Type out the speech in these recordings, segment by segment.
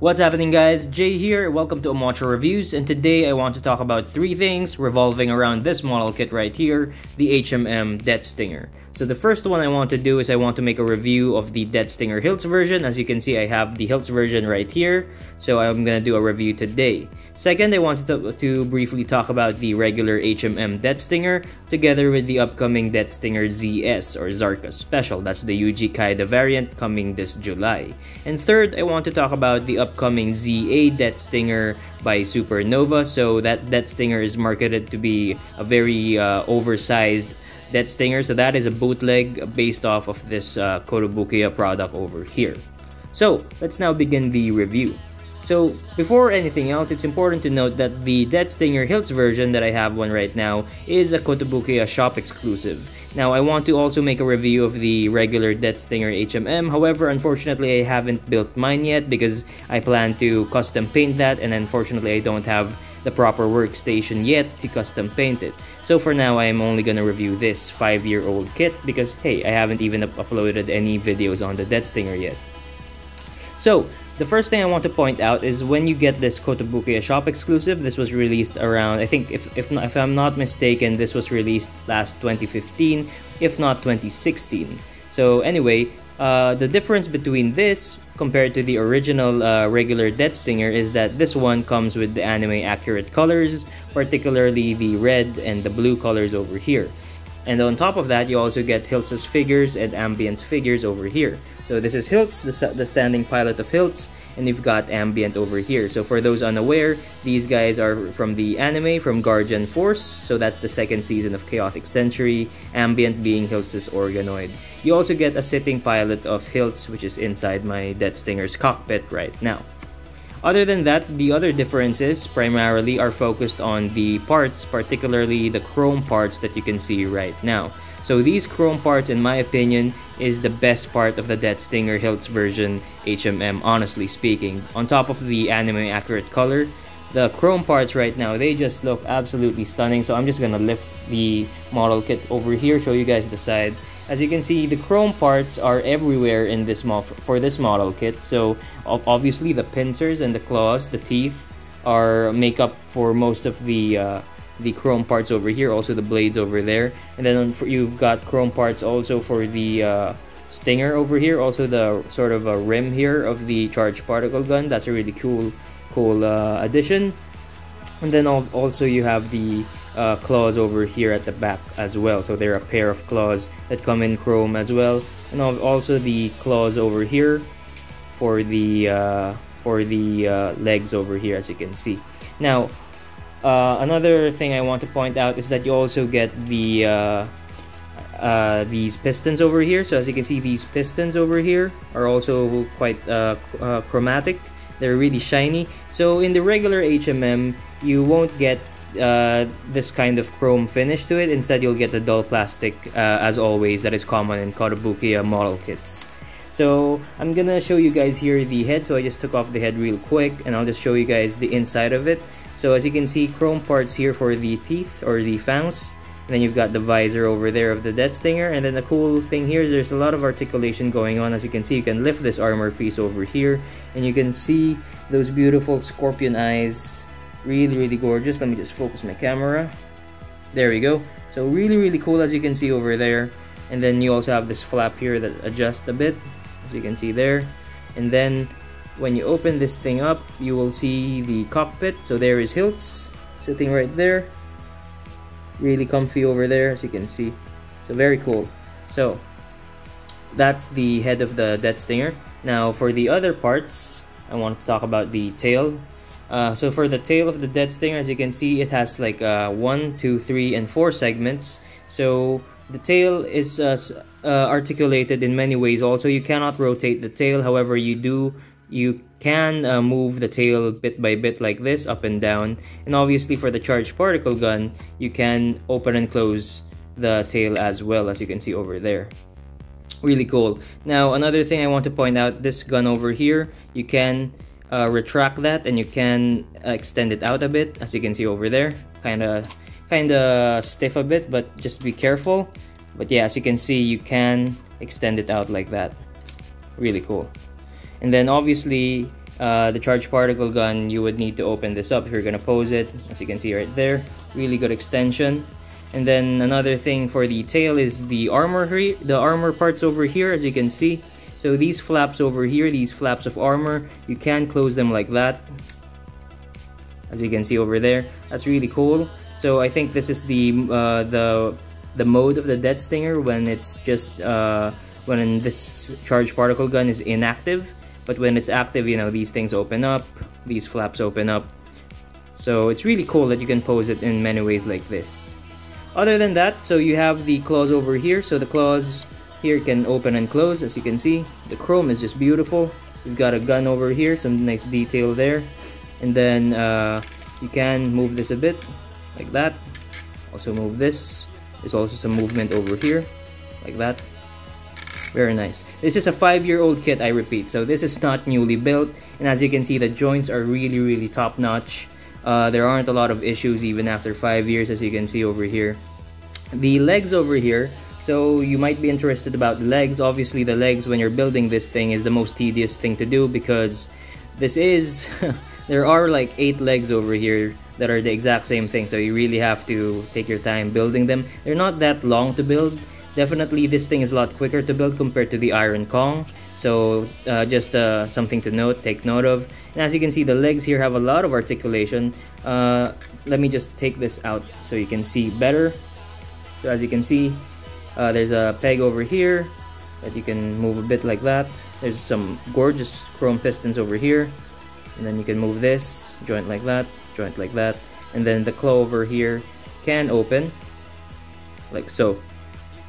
What's happening, guys? Jay here, welcome to Omocha Reviews, and today I want to talk about three things revolving around this model kit right here, the HMM Death Stinger. So the first one I want to do is I want to make a review of the Death Stinger Hiltz version. As you can see, I have the Hiltz version right here, so I'm gonna do a review today. Second, I wanted to briefly talk about the regular HMM Death Stinger together with the upcoming Death Stinger ZS or Zarka Special. That's the UG Kaida variant coming this July. And third, I want to talk about the upcoming ZA Death Stinger by Supernova. So that Death Stinger is marketed to be a very oversized Death Stinger. So that is a bootleg based off of this Kotobukiya product over here. So let's now begin the review. So before anything else, it's important to note that the Death Stinger Hiltz version that I have one right now is a Kotobukiya shop exclusive. Now I want to also make a review of the regular Death Stinger HMM. However, unfortunately I haven't built mine yet because I plan to custom paint that, and unfortunately I don't have the proper workstation yet to custom paint it. So for now, I am only gonna review this 5-year-old kit because hey, I haven't even uploaded any videos on the Death Stinger yet. So the first thing I want to point out is when you get this Kotobukiya shop exclusive, this was released around, I think if I'm not mistaken, this was released last 2015, if not 2016. So anyway, the difference between this compared to the original regular Death Stinger is that this one comes with the anime accurate colors, particularly the red and the blue colors over here. And on top of that, you also get Hiltz's figures and Ambient's figures over here. So this is Hiltz, the standing pilot of Hiltz, and you've got Ambient over here. So for those unaware, these guys are from the anime, from Guardian Force. So that's the second season of Chaotic Century, Ambient being Hiltz's organoid. You also get a sitting pilot of Hiltz, which is inside my Death Stinger's cockpit right now. Other than that, the other differences primarily are focused on the parts, particularly the chrome parts that you can see right now. So these chrome parts, in my opinion, is the best part of the Death Stinger Hiltz version HMM, honestly speaking. On top of the anime accurate color, the chrome parts right now, they just look absolutely stunning. So I'm just gonna lift the model kit over here, show you guys the side. As you can see, the chrome parts are everywhere in this for this model kit. So obviously the pincers and the claws, the teeth, make up for most of the chrome parts over here. Also the blades over there, and then you've got chrome parts also for the stinger over here. Also the sort of a rim here of the charged particle gun. That's a really cool addition. And then also you have the claws over here at the back as well. So they're a pair of claws that come in chrome as well, and also the claws over here for the legs over here, as you can see. Now another thing I want to point out is that you also get the these pistons over here. So as you can see, these pistons over here are also quite chromatic. They're really shiny. So in the regular HMM, you won't get this kind of chrome finish to it. Instead, you'll get the dull plastic as always that is common in Kotobukiya model kits. So I'm gonna show you guys here the head. So I just took off the head real quick, and I'll just show you guys the inside of it. So as you can see, chrome parts here for the teeth or the fangs, and then you've got the visor over there of the Death Stinger. And then the cool thing here is there's a lot of articulation going on. As you can see, you can lift this armor piece over here, and you can see those beautiful scorpion eyes. Really gorgeous. Let me just focus my camera. There we go. So really cool, as you can see over there. And then you also have this flap here that adjusts a bit, as you can see there. And then when you open this thing up, you will see the cockpit. So there is Hiltz sitting right there. Really comfy over there, as you can see. So very cool. So that's the head of the Death Stinger. Now for the other parts, I want to talk about the tail. So for the tail of the Death Stinger, as you can see, it has like 1, 2, 3, and 4 segments. So the tail is articulated in many ways. Also, you cannot rotate the tail. However, you can move the tail bit by bit like this, up and down. And obviously for the charged particle gun, you can open and close the tail as well, as you can see over there. Really cool. Now another thing I want to point out, this gun over here, you can retract that, and you can extend it out a bit, as you can see over there. Kinda stiff a bit, but just be careful. But yeah, as you can see, you can extend it out like that. Really cool. And then obviously The charged particle gun, you would need to open this up if you're gonna pose it. As you can see right there, really good extension. And then another thing for the tail is the armor parts over here, as you can see. So these flaps over here, these flaps of armor, you can close them like that, as you can see over there. That's really cool. So I think this is the mode of the Death Stinger when it's just when this charged particle gun is inactive. But when it's active, you know, these things open up, these flaps open up. So it's really cool that you can pose it in many ways like this. Other than that, so you have the claws over here. So the claws here can open and close, as you can see. The chrome is just beautiful. We've got a gun over here, some nice detail there. And then you can move this a bit, like that. Also move this. There's also some movement over here, like that. Very nice. This is a 5-year-old kit, I repeat. So this is not newly built. And as you can see, the joints are really top-notch. There aren't a lot of issues even after 5 years, as you can see over here. The legs over here, so you might be interested about the legs. Obviously, the legs when you're building this thing is the most tedious thing to do, because this is there are like 8 legs over here that are the exact same thing, so you really have to take your time building them. They're not that long to build. Definitely this thing is a lot quicker to build compared to the Iron Kong. So just something to note, take note of. And as you can see, the legs here have a lot of articulation. Let me just take this out so you can see better. So as you can see, there's a peg over here that you can move a bit like that. There's some gorgeous chrome pistons over here. And then you can move this, joint like that, joint like that. And then the claw over here can open, like so.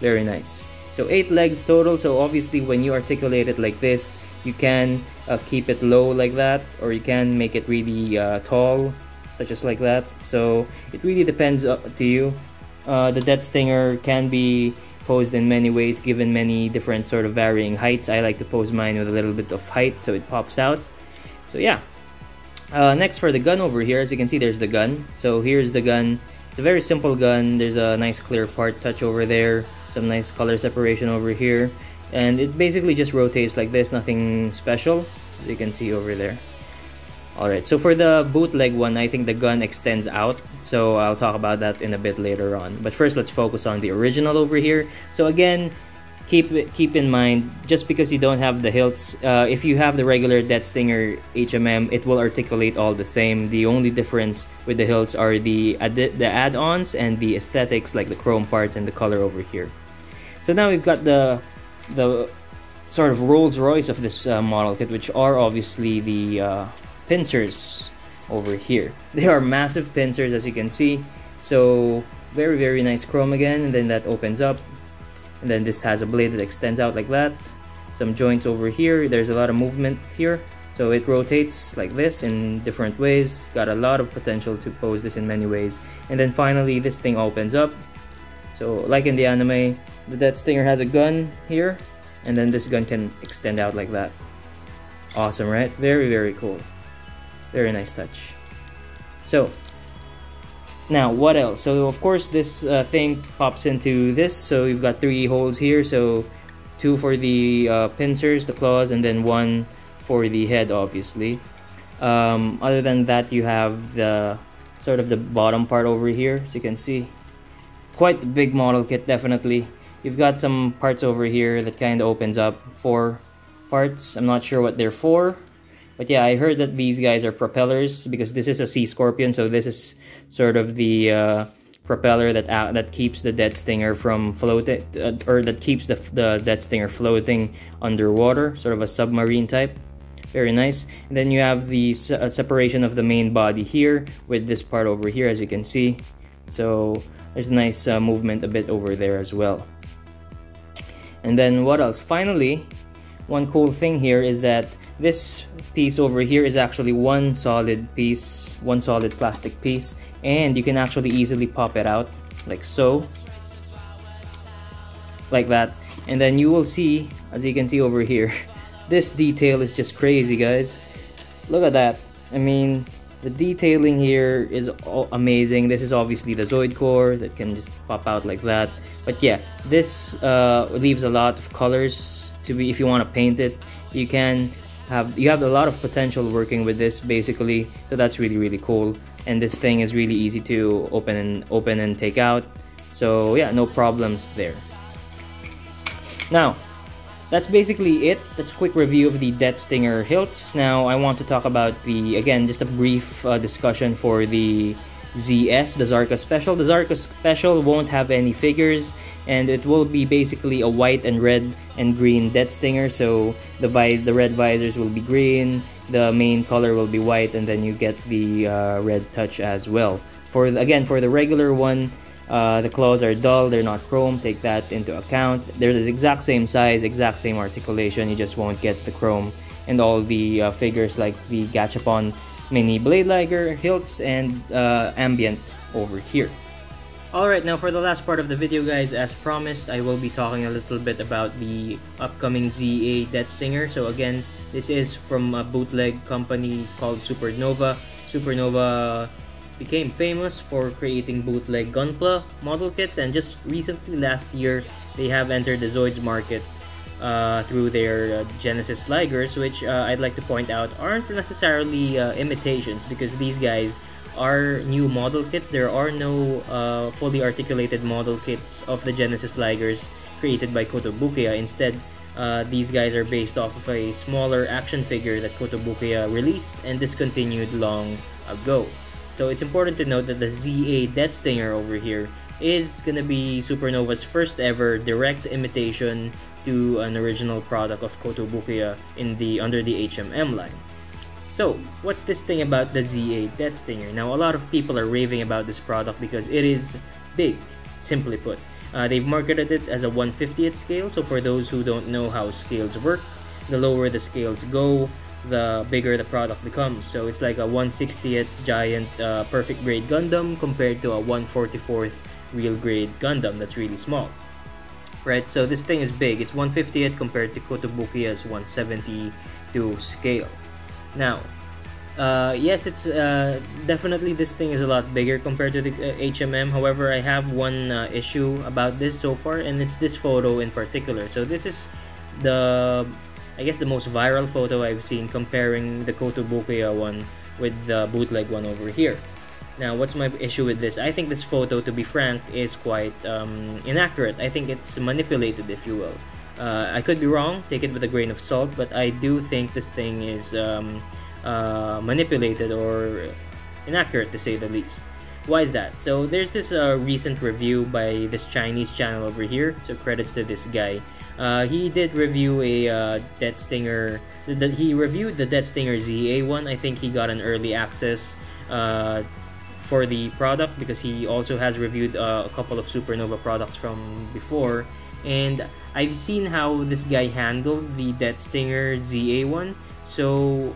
Very nice. So 8 legs total. So obviously when you articulate it like this, you can keep it low like that, or you can make it really tall, such as like that. So it really depends to you. The Death Stinger can be posed in many ways, given many different sort of varying heights. I like to pose mine with a little bit of height so it pops out. So yeah. Next for the gun over here, as you can see, there's the gun. So here's the gun. It's a very simple gun. There's a nice clear part touch over there. Some nice color separation over here, and it basically just rotates like this, nothing special, as you can see over there. Alright, so for the bootleg one, I think the gun extends out, so I'll talk about that in a bit later on. But first, let's focus on the original over here. So again, keep in mind, just because you don't have the hilts, if you have the regular Death Stinger HMM, it will articulate all the same. The only difference with the hilts are the add-ons and the aesthetics, like the chrome parts and the color over here. So now we've got the sort of Rolls Royce of this model kit, which are obviously the pincers over here. They are massive pincers, as you can see. So very nice chrome again, and then that opens up. And then this has a blade that extends out like that. Some joints over here. There's a lot of movement here. So it rotates like this in different ways. Got a lot of potential to pose this in many ways. And then finally, this thing opens up. So like in the anime, the Death Stinger has a gun here. And then this gun can extend out like that. Awesome, right? Very cool. Very nice touch. So now, what else? So of course this thing pops into this, so you've got 3 holes here, so 2 for the pincers, the claws, and then 1 for the head, obviously. Other than that, you have the sort of the bottom part over here, as you can see. Quite the big model kit, definitely. You've got some parts over here that kind of opens up, 4 parts. I'm not sure what they're for, but yeah, I heard that these guys are propellers, because this is a Sea Scorpion, so this is sort of the propeller that keeps the Death Stinger from floating, or that keeps the Death Stinger floating underwater, sort of a submarine type. Very nice. And then you have the separation of the main body here with this part over here, as you can see. So there's a nice movement a bit over there as well. And then what else? Finally, one cool thing here is that this piece over here is actually one solid piece, one solid plastic piece, and you can actually easily pop it out like so, like that. And then you will see, as you can see over here, this detail is just crazy, guys. Look at that. I mean, the detailing here is amazing. This is obviously the Zoid core that can just pop out like that. But yeah, this leaves a lot of colors to be, if you want to paint it. You can you have a lot of potential working with this basically, so that's really cool. And this thing is really easy to open and take out, so yeah, no problems there. Now that's basically it. That's a quick review of the Death Stinger Hiltz. Now I want to talk about again, just a brief discussion for the ZS, the Zarka Special. The Zarka Special won't have any figures, and it will be basically a white and red and green Death Stinger. So the red visors will be green, the main color will be white, and then you get the red touch as well. For the regular one, the claws are dull, they're not chrome, take that into account. They're the exact same size, exact same articulation, you just won't get the chrome. And all the figures like the Gachapon Mini Blade Liger, Hiltz, and Ambient over here. Alright, now for the last part of the video guys, as promised, I will be talking a little bit about the upcoming ZA Death Stinger. So again, this is from a bootleg company called Supernova. Supernova became famous for creating bootleg Gunpla model kits, and just recently, last year, they have entered the Zoids market through their Genesis Ligers, which I'd like to point out aren't necessarily imitations, because these guys are new model kits. There are no fully articulated model kits of the Genesis Ligers created by Kotobukiya. Instead, these guys are based off of a smaller action figure that Kotobukiya released and discontinued long ago. So it's important to note that the ZA Death Stinger over here is gonna be Supernova's first ever direct imitation to an original product of Kotobukiya under the HMM line. So, what's this thing about the ZA Death Stinger? Now, a lot of people are raving about this product because it is big, simply put. They've marketed it as a 1/50th scale, so for those who don't know how scales work, the lower the scales go, the bigger the product becomes. So it's like a 1/60th giant perfect grade Gundam compared to a 1/44th real grade Gundam that's really small. Right, so this thing is big. It's 1/50th compared to Kotobukiya's 1/72 scale. Now, yes, it's definitely this thing is a lot bigger compared to the HMM. However, I have one issue about this so far, and it's this photo in particular. So this is I guess the most viral photo I've seen comparing the Kotobukiya one with the bootleg one over here. Now, what's my issue with this? I think this photo, to be frank, is quite inaccurate. I think it's manipulated, if you will. I could be wrong, take it with a grain of salt, but I do think this thing is manipulated or inaccurate, to say the least. Why is that? So there's this recent review by this Chinese channel over here, so credits to this guy. He did review a Death Stinger. He reviewed the Death Stinger ZA one. I think he got an early access for the product because he also has reviewed a couple of Supernova products from before, and I've seen how this guy handled the Death Stinger ZA one. So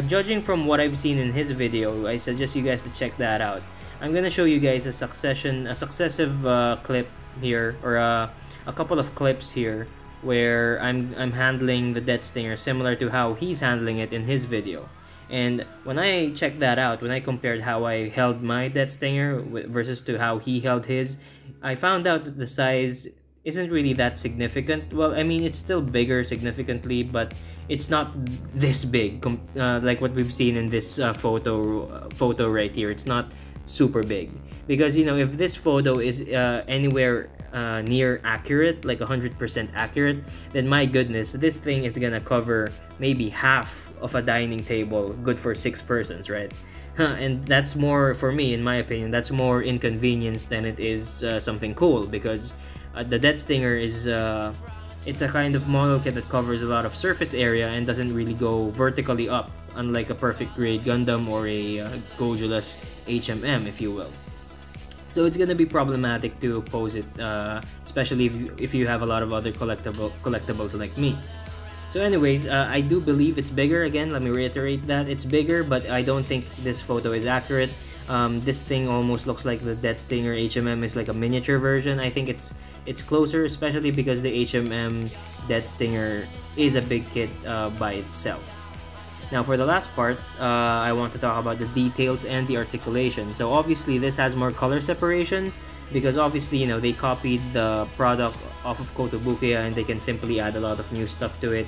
judging from what I've seen in his video, I suggest you guys to check that out. I'm gonna show you guys a successive clip here, or a couple of clips here where I'm handling the Death Stinger similar to how he's handling it in his video. And when I checked that out, when I compared how I held my Death Stinger versus to how he held his, I found out that the size isn't really that significant. Well, I mean, it's still bigger significantly, but it's not this big like what we've seen in this photo right here. It's not super big, because, you know, if this photo is anywhere near accurate, like 100% accurate, then my goodness, this thing is gonna cover maybe half of a dining table, good for 6 persons, right? And that's more, for me, in my opinion, that's more inconvenience than it is something cool, because the Death Stinger is it's a kind of model kit that covers a lot of surface area and doesn't really go vertically up, unlike a perfect grade Gundam or a Gojulus HMM, if you will. So it's gonna be problematic to pose it, especially if you have a lot of other collectibles like me. So anyways, I do believe it's bigger. Again, let me reiterate that it's bigger, but I don't think this photo is accurate. This thing almost looks like the Death Stinger HMM is like a miniature version. I think it's closer, especially because the HMM Death Stinger is a big kit by itself. Now for the last part, I want to talk about the details and the articulation. So obviously this has more color separation, because obviously, you know, they copied the product off of Kotobukiya and they can simply add a lot of new stuff to it.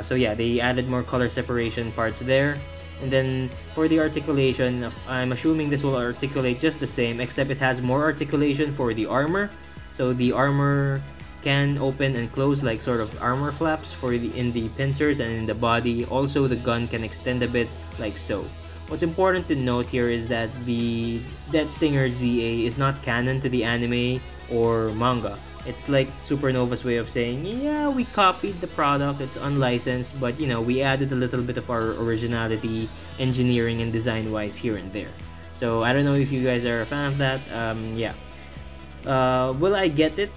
So yeah, they added more color separation parts there. And then for the articulation, I'm assuming this will articulate just the same, except it has more articulation for the armor. So the armor can open and close like sort of armor flaps in the pincers and in the body. Also, the gun can extend a bit like so. What's important to note here is that the Death Stinger ZA is not canon to the anime or manga. It's like Supernova's way of saying, yeah, we copied the product, it's unlicensed, but you know, we added a little bit of our originality, engineering and design wise here and there. So I don't know if you guys are a fan of that. Yeah. Will I get it?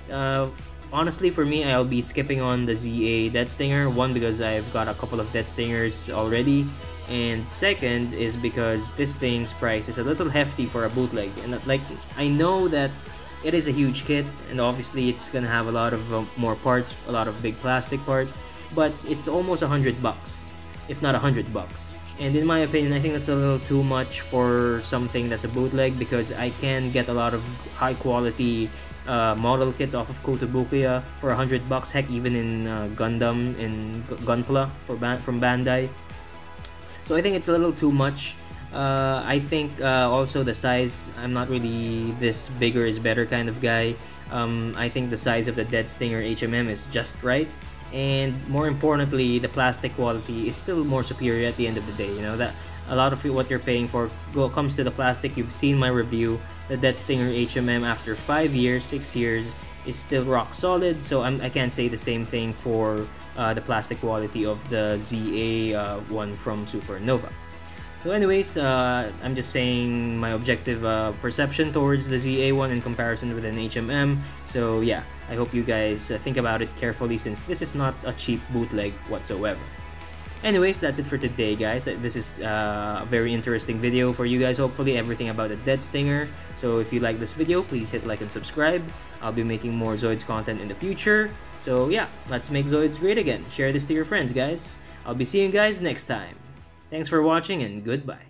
Honestly, for me, I'll be skipping on the ZA Death Stinger. One, because I've got a couple of Death Stingers already. And second is because this thing's price is a little hefty for a bootleg. And like, I know that it is a huge kit, and obviously it's gonna have a lot of more parts, a lot of big plastic parts, but it's almost $100, if not $100. And in my opinion, I think that's a little too much for something that's a bootleg, because I can get a lot of high quality model kits off of Kotobukiya for $100. Heck, even in Gundam, in Gunpla from Bandai. So I think it's a little too much. I think also the size, I'm not really this bigger is better kind of guy. I think the size of the Death Stinger HMM is just right, and more importantly, the plastic quality is still more superior at the end of the day. You know, that a lot of what you're paying for comes to the plastic. You've seen my review. The Death Stinger HMM after 5 years, 6 years is still rock solid, so I can't say the same thing for the plastic quality of the ZA one from Supernova. So anyways, I'm just saying my objective perception towards the ZA one in comparison with an HMM. So yeah, I hope you guys think about it carefully, since this is not a cheap bootleg whatsoever. Anyways, that's it for today, guys. This is a very interesting video for you guys, hopefully everything about the Death Stinger. So if you like this video, please hit like and subscribe. I'll be making more Zoids content in the future. So yeah, let's make Zoids great again. Share this to your friends, guys. I'll be seeing you guys next time. Thanks for watching and goodbye.